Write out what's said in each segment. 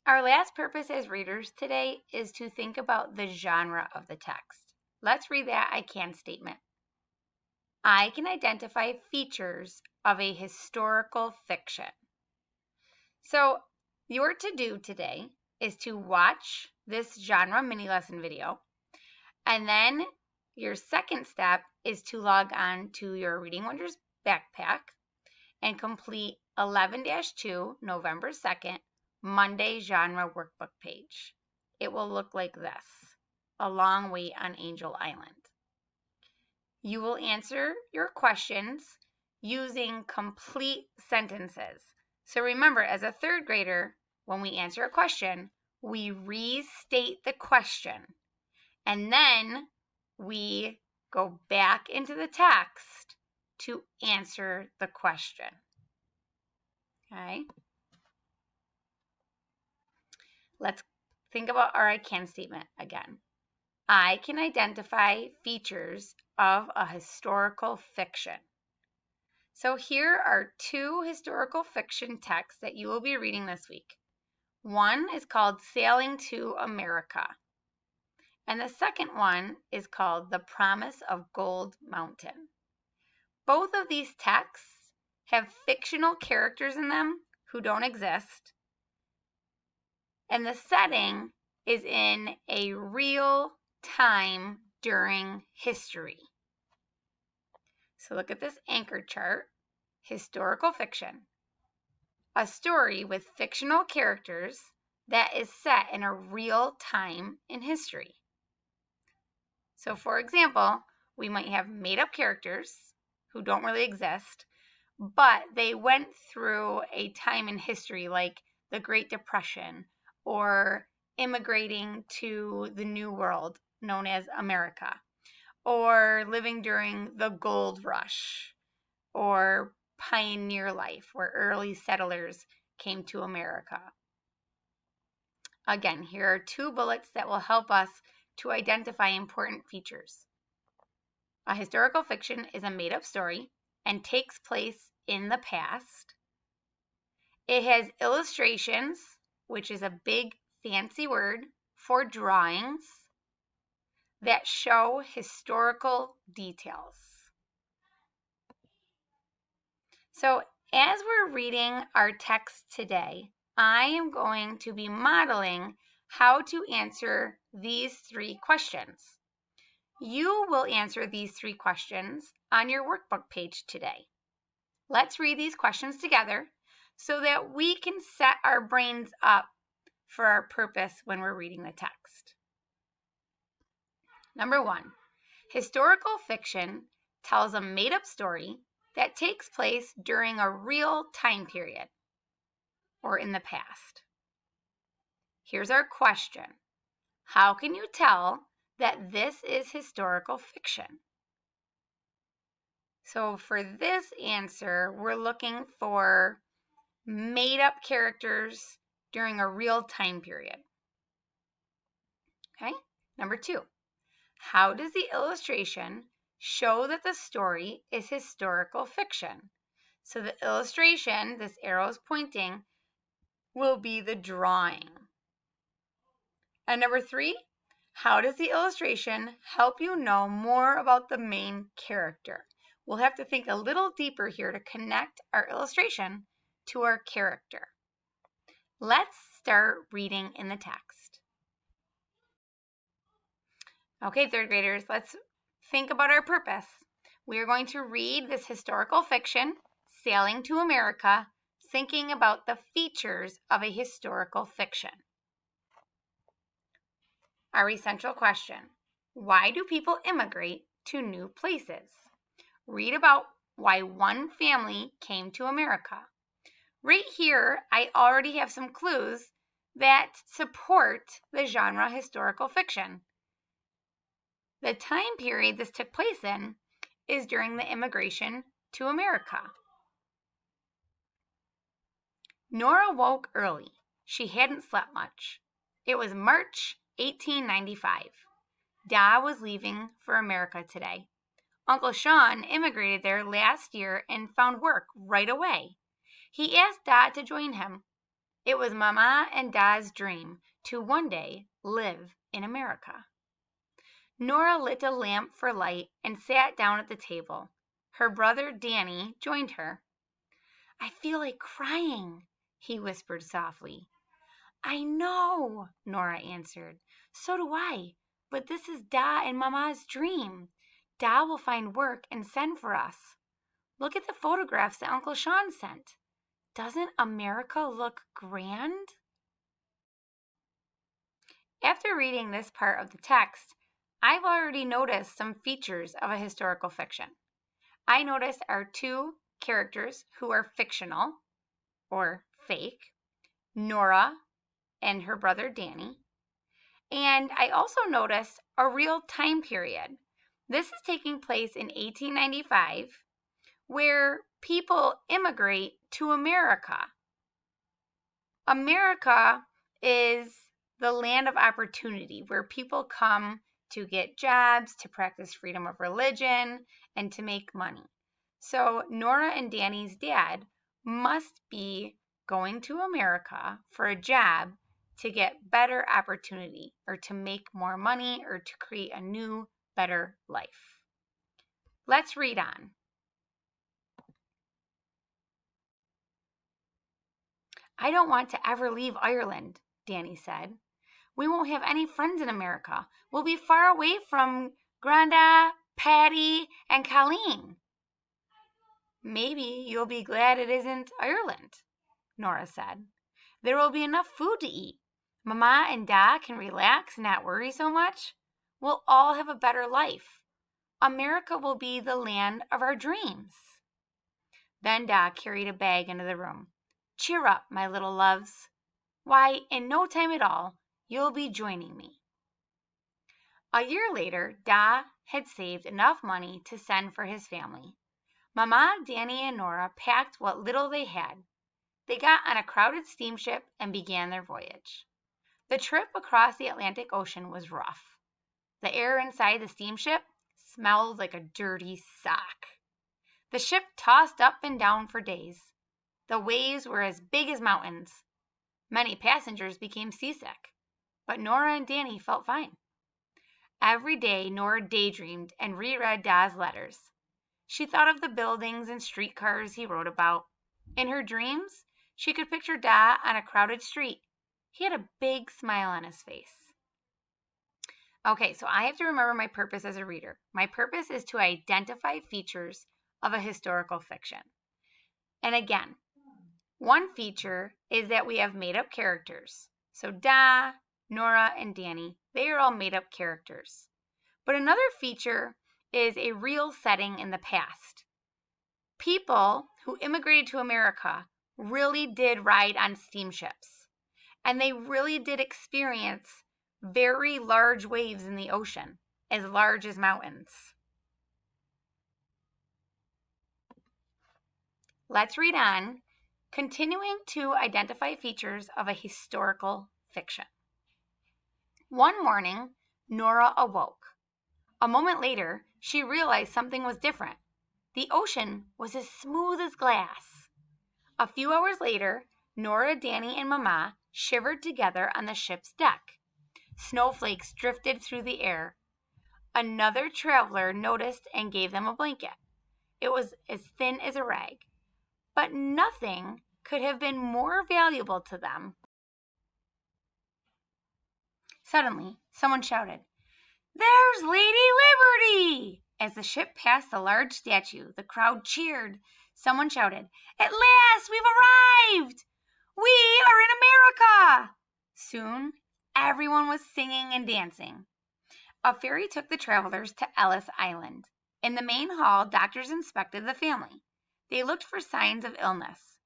Our last purpose as readers today is to think about the genre of the text. Let's read that I can statement. I can identify features of a historical fiction. So your to-do today is to watch this genre mini lesson video, and then your second step is to log on to your Reading Wonders backpack and complete 11-2 November 2nd Monday genre workbook page. It will look like this: A Long Wait on Angel Island. You will answer your questions using complete sentences. So remember, as a third grader, when we answer a question, we restate the question, and then we go back into the text to answer the question. Okay? Let's think about our I can statement again. I can identify features of a historical fiction. So here are two historical fiction texts that you will be reading this week. One is called Sailing to America, and the second one is called The Promise of Gold Mountain. Both of these texts have fictional characters in them who don't exist, and the setting is in a real time during history. So look at this anchor chart. Historical fiction. A story with fictional characters that is set in a real time in history. So for example, we might have made-up characters who don't really exist, but they went through a time in history like the Great Depression or immigrating to the New World known as America, or living during the gold rush, or pioneer life where early settlers came to America. Again, here are two bullets that will help us to identify important features. A historical fiction is a made-up story and takes place in the past. It has illustrations, which is a big fancy word for drawings, that show historical details. So as we're reading our text today, I am going to be modeling how to answer these three questions. You will answer these three questions on your workbook page today. Let's read these questions together so that we can set our brains up for our purpose when we're reading the text. Number 1, historical fiction tells a made-up story that takes place during a real time period or in the past. Here's our question. How can you tell that this is historical fiction? So for this answer, we're looking for made-up characters during a real time period. Okay? Number 2, how does the illustration show that the story is historical fiction? So the illustration, this arrow is pointing, will be the drawing. And number 3, how does the illustration help you know more about the main character? We'll have to think a little deeper here to connect our illustration to our character. Let's start reading in the text. Okay, third graders, let's think about our purpose. We are going to read this historical fiction, Sailing to America, thinking about the features of a historical fiction. Our essential question: why do people immigrate to new places? Read about why one family came to America. Right here, I already have some clues that support the genre historical fiction. The time period this took place in is during the immigration to America. Nora woke early. She hadn't slept much. It was March 1895. Da was leaving for America today. Uncle Sean immigrated there last year and found work right away. He asked Da to join him. It was Mama and Da's dream to one day live in America. Nora lit a lamp for light and sat down at the table. Her brother Danny joined her. "I feel like crying," he whispered softly. "I know," Nora answered. "So do I. But this is Da and Mama's dream. Da will find work and send for us. Look at the photographs that Uncle Sean sent. Doesn't America look grand?" After reading this part of the text, I've already noticed some features of a historical fiction. I noticed our two characters who are fictional or fake, Nora and her brother Danny. And I also noticed a real time period. This is taking place in 1895, where people immigrate to America. America is the land of opportunity where people come to get jobs, to practice freedom of religion, and to make money. So Nora and Danny's dad must be going to America for a job to get better opportunity or to make more money or to create a new, better life. Let's read on. "I don't want to ever leave Ireland," Danny said. "We won't have any friends in America. We'll be far away from Granda, Patty, and Colleen." "Maybe you'll be glad it isn't Ireland," Nora said. "There will be enough food to eat. Mama and Da can relax and not worry so much. We'll all have a better life. America will be the land of our dreams." Then Da carried a bag into the room. "Cheer up, my little loves. Why, in no time at all, you'll be joining me." A year later, Da had saved enough money to send for his family. Mama, Danny, and Nora packed what little they had. They got on a crowded steamship and began their voyage. The trip across the Atlantic Ocean was rough. The air inside the steamship smelled like a dirty sock. The ship tossed up and down for days. The waves were as big as mountains. Many passengers became seasick, but Nora and Danny felt fine. Every day, Nora daydreamed and reread Da's letters. She thought of the buildings and streetcars he wrote about. In her dreams, she could picture Da on a crowded street. He had a big smile on his face. Okay, so I have to remember my purpose as a reader. My purpose is to identify features of a historical fiction. And again, one feature is that we have made-up characters. So Da, Nora, and Danny, they are all made-up characters. But another feature is a real setting in the past. People who immigrated to America really did ride on steamships, and they really did experience very large waves in the ocean, as large as mountains. Let's read on, continuing to identify features of a historical fiction. One morning, Nora awoke. A moment later, she realized something was different. The ocean was as smooth as glass. A few hours later, Nora, Danny, and Mama shivered together on the ship's deck. Snowflakes drifted through the air. Another traveler noticed and gave them a blanket. It was as thin as a rag, but nothing could have been more valuable to them. Suddenly, someone shouted, "There's Lady Liberty!" As the ship passed a large statue, the crowd cheered. Someone shouted, "At last, we've arrived! We are in America!" Soon, everyone was singing and dancing. A ferry took the travelers to Ellis Island. In the main hall, doctors inspected the family. They looked for signs of illness.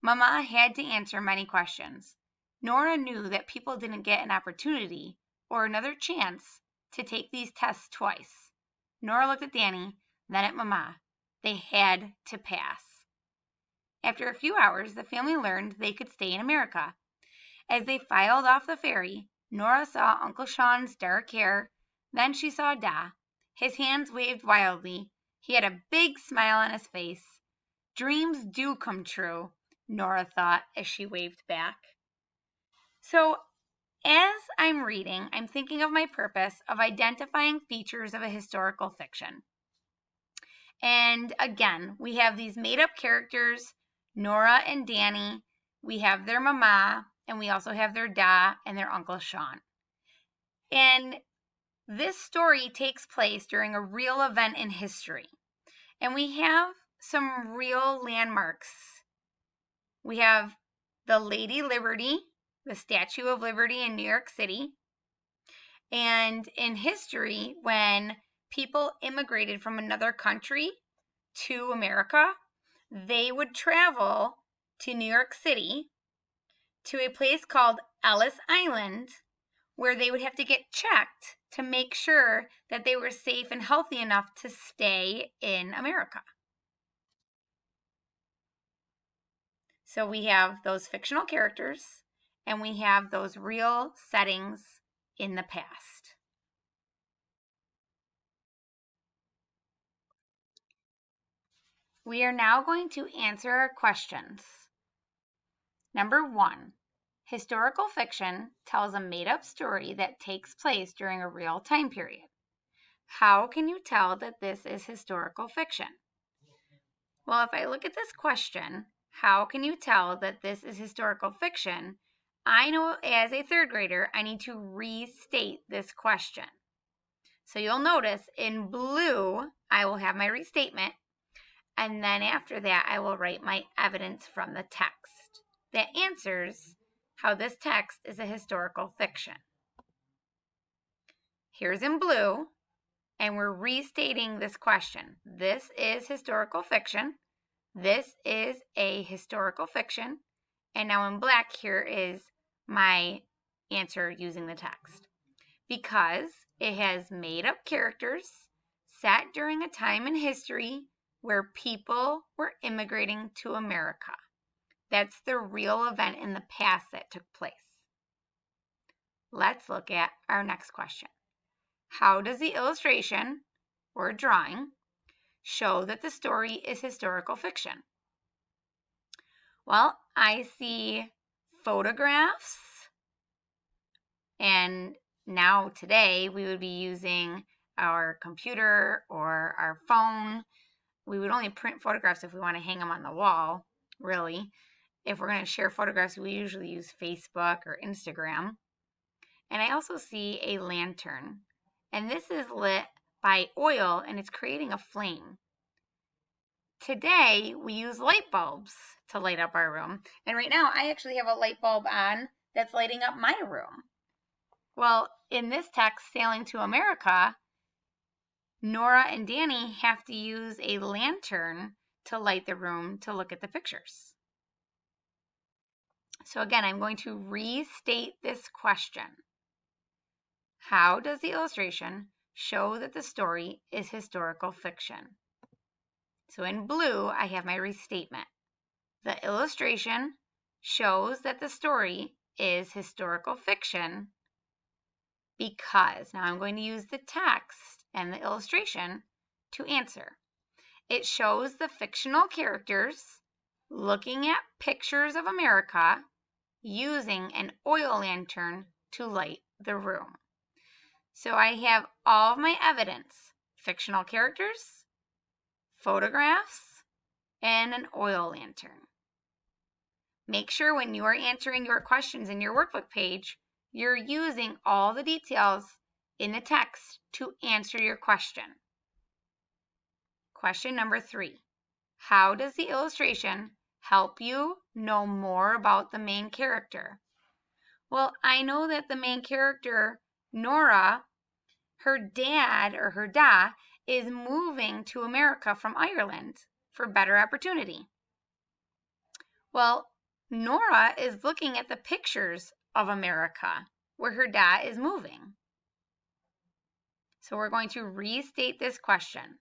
Mama had to answer many questions. Nora knew that people didn't get an opportunity or another chance to take these tests twice. Nora looked at Danny, then at Mama. They had to pass. After a few hours, the family learned they could stay in America. As they filed off the ferry, Nora saw Uncle Sean's dark hair. Then she saw Da. His hands waved wildly. He had a big smile on his face. Dreams do come true, Nora thought as she waved back. So as I'm reading, I'm thinking of my purpose of identifying features of a historical fiction. And again, we have these made-up characters, Nora and Danny. We have their mama, and we also have their da and their Uncle Sean. And this story takes place during a real event in history. And we have some real landmarks. We have the Lady Liberty, the Statue of Liberty in New York City. And in history, when people immigrated from another country to America, they would travel to New York City to a place called Ellis Island, where they would have to get checked to make sure that they were safe and healthy enough to stay in America. So we have those fictional characters and we have those real settings in the past. We are now going to answer our questions. Number 1, historical fiction tells a made-up story that takes place during a real time period. How can you tell that this is historical fiction? Well, if I look at this question, how can you tell that this is historical fiction? I know as a third grader, I need to restate this question. So you'll notice in blue, I will have my restatement. And then after that, I will write my evidence from the text that answers how this text is a historical fiction. Here's in blue, and we're restating this question. This is historical fiction. This is a historical fiction. And now in black, here is my answer using the text. Because it has made up characters set during a time in history where people were immigrating to America. That's the real event in the past that took place. Let's look at our next question. How does the illustration or drawing show that the story is historical fiction? Well, I see photographs, and now today we would be using our computer or our phone. We would only print photographs if we want to hang them on the wall, really. If we're going to share photographs, we usually use Facebook or Instagram. And I also see a lantern. And this is lit by oil and it's creating a flame. Today, we use light bulbs to light up our room. And right now, I actually have a light bulb on that's lighting up my room. Well, in this text, Sailing to America, Nora and Danny have to use a lantern to light the room to look at the pictures. So again, I'm going to restate this question. How does the illustration show that the story is historical fiction? So in blue, I have my restatement. The illustration shows that the story is historical fiction because, now I'm going to use the text and the illustration to answer. It shows the fictional characters looking at pictures of America using an oil lantern to light the room. So I have all of my evidence: fictional characters, photographs, and an oil lantern. Make sure when you are answering your questions in your workbook page, you're using all the details in the text to answer your question. Question number 3. How does the illustration help you know more about the main character? Well, I know that the main character, Nora, her dad or her da is moving to America from Ireland for better opportunity. Well, Nora is looking at the pictures of America where her da is moving. So we're going to restate this question.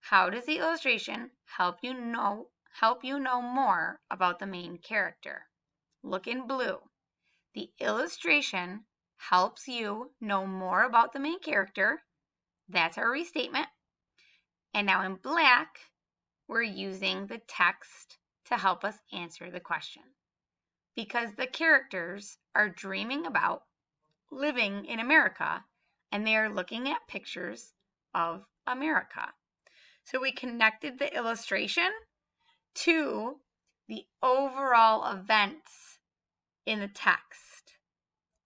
How does the illustration help you know more about the main character? Look in blue. The illustration helps you know more about the main character. That's our restatement. And now in black, we're using the text to help us answer the question. because the characters are dreaming about living in America and they are looking at pictures of America. So we connected the illustration to the overall events in the text.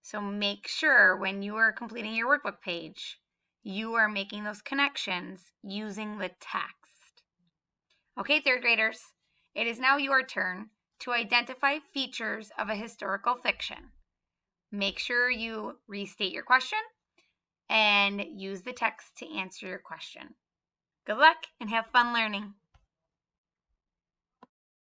So make sure when you are completing your workbook page, you are making those connections using the text. Okay, third graders, it is now your turn to identify features of a historical fiction. Make sure you restate your question and use the text to answer your question. Good luck and have fun learning.